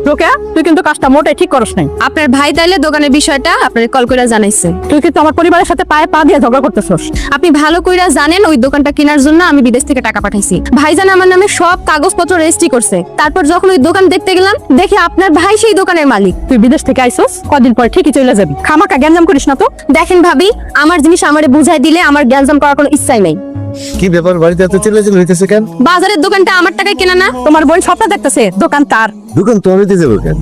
রোকেয়া, তুই কিন্তু কাজটা মোটেই ঠিক করস নাই। আপনার ভাই তাইলে দোকানের বিষয়টা আপনার কল কইরা জানাইছে। তুই কিন্তু আমার পরিবারের সাথে পায়ে পা দিয়ে ঝগড়া করতেছস। আপনি ভালো কইরা জানেন ওই দোকানটা কেনার জন্য আমি বিদেশ থেকে টাকা পাঠাইছি। ভাইজান আমার নামে সব কাগজপত্র রেজিস্ট্রি করছে। তারপর যখন ওই দোকান দেখতে গেলাম, দেখি আপনার ভাই সেই দোকানের মালিক। তুই বিদেশ থেকে আইছস, কদিন পর ঠিকই চলে যাবি। খামাকা গ্যাঞ্জাম করিস না তো। দেখেন ভাবি, আমার জিনিস আমারে বুঝাই দিলে আমার গ্যালজাম করার কোনো ইচ্ছাই নাই। কি ব্যাপার, বাড়িতে এত চিল্লাচিল্লি হইতেছে কেন? বাজারের দোকানটা আমার টাকায় কেনা না? তোমার বোন স্বপ্ন দেখতেছে দোকান তার। দোকান তো আমি দিতে যাবো কেন?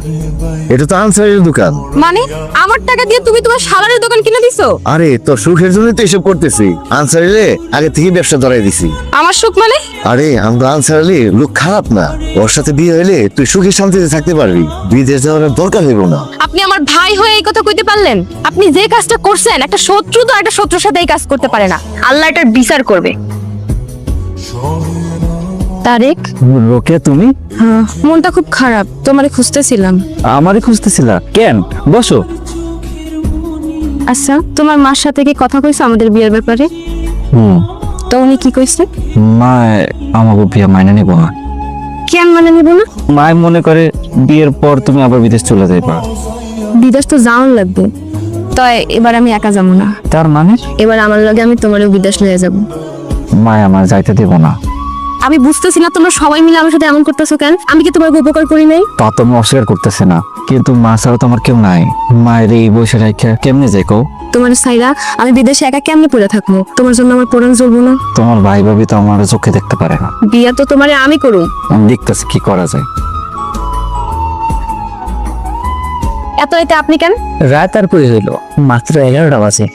এটা তো আনসারের দোকান। মানে আমার টাকা দিয়ে তুমি তোমার শালারের দোকান কিনে দিছো? আরে তোর সুখের জন্যই তো এসব করতেছি। আনসারিলে আগে থেকে ব্যবসা ধরাই দিছি। আমার সুখ মানে? আরে আমরা আনসারিলে লোক খারাপ না, ওর সাথে বিয়ে হইলে তুই সুখে শান্তিতে থাকতে পারবি, বিদেশ যাওয়ার দরকার হইব না। আপনি আমার ভাই হয়ে এই কথা কইতে পারলেন? আপনি যে কাজটা করছেন, একটা শত্রু তো একটা শত্রুর সাথে এই কাজ করতে পারে না। আল্লাহ এটার বিচার করবে। তারেক, রোকেয়া তুমি? হ্যাঁ, মনটা খুব খারাপ, তোমারে খুঁজতেছিলাম। আমারে খুঁজতেছিলা কেন? বসো। আচ্ছা, তোমার মার সাথে কি কথা কইছো আমাদের বিয়ের ব্যাপারে? তো উনি কি কইছে? মা আমাকে বিয়ে মাইনে নিব না। কেন মানে নিব না? মা মনে করে বিয়ের পর তুমি আবার বিদেশ চলে যাইবা। বিদেশ তো যাওয়ান লাগবে, তাই এবার আমি একা যাবো না। তার মানে এবার আমার লগে আমি তোমারও বিদেশ নিয়ে যাব। মা আমার যাইতে দেব না। আমি বুঝতেছি না তোমরা সবাই মিলে আমার সাথে এমন করতেছো কেন? আমি কি তোমার উপকার করি নাই? তা তো আমি অস্বীকার করতেছি না, কিন্তু মা ছাড়া তো আমার কেউ নাই। মায়ের এই বসে রাখা কেমনে যাই কও? তোমার সাইরা আমি বিদেশে একা কেমনে পড়ে থাকবো? তোমার জন্য আমার পরাণ জ্বলবো না? তোমার ভাই ভাবি তো আমার চোখে দেখতে পারে না। বিয়া তো তোমারে আমি করুম। আমি দেখতেছি কি করা যায়। এত এতে আপনি কেন? রাত আর কই হইলো, মাত্র 11টা বাজে।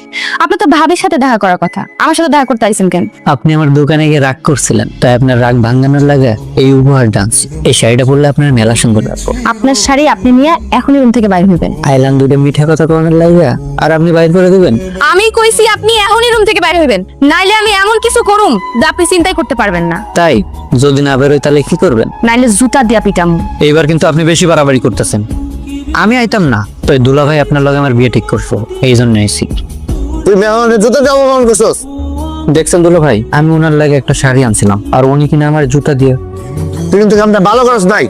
আপনার তো ভাবির সাথে দেখা করার কথা, আমার সাথে দেখা করতে আইছেন কেন? আপনি আমার দোকানে গিয়ে রাগ করছিলেন, তাই আপনার রাগ ভাঙানোর লাগে এই উপহার ডান্স। এই শাড়িটা পরলে আপনার মেলা সুন্দর লাগবে। আপনার শাড়ি আপনি নিয়ে এখনই রুম থেকে বাইরে হইবেন। আইলাম দুইটা মিঠা কথা করানোর লাগে আর আপনি বাইর করে দিবেন। আমি কইছি আপনি এখনই রুম থেকে বাইরে হইবেন, নাইলে আমি এমন কিছু করুম যা আপনি চিন্তাই করতে পারবেন না। তাই যদি না বেরোয় তাহলে কি করবেন? নাইলে জুতা দিয়া পিটাম। এইবার কিন্তু আপনি বেশি বাড়াবাড়ি করতেছেন। আমি আইতাম না, তো দুলা ভাই আপনার লগে আমার বিয়ে ঠিক করছো, এই জন্য আইছি। তুই মেহমানের জুতো যাবো মন করছস? দেখছেন দুলা ভাই, আমি ওনার লাগে একটা শাড়ি আনছিলাম আর উনি কিনা আমার জুতা দিয়ে। তুই কিন্তু কামটা ভালো করস নাই।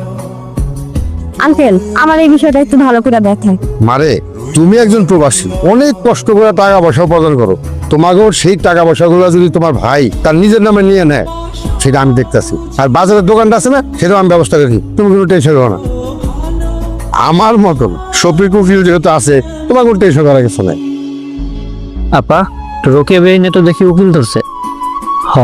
আঙ্কেল, আমার এই বিষয়টা একটু ভালো করে দেখেন। মারে, তুমি একজন প্রবাসী, অনেক কষ্ট করে টাকা পয়সা উপার্জন করো। তোমাকেও সেই টাকা পয়সাগুলো যদি তোমার ভাই তার নিজের নামে নিয়ে নেয়, সেটা আমি দেখতেছি। আর বাজারের দোকানটা আছে না, সেটাও আমি ব্যবস্থা করি। তুমি কোনো টেনশন করো না। আমার মতন শফিক উকিল যেহেতু আছে, তোমার কোনো টেনশন করার কিছু নাই। আপা, রোকে বেইনে তো দেখি উকিল ধরছে। হ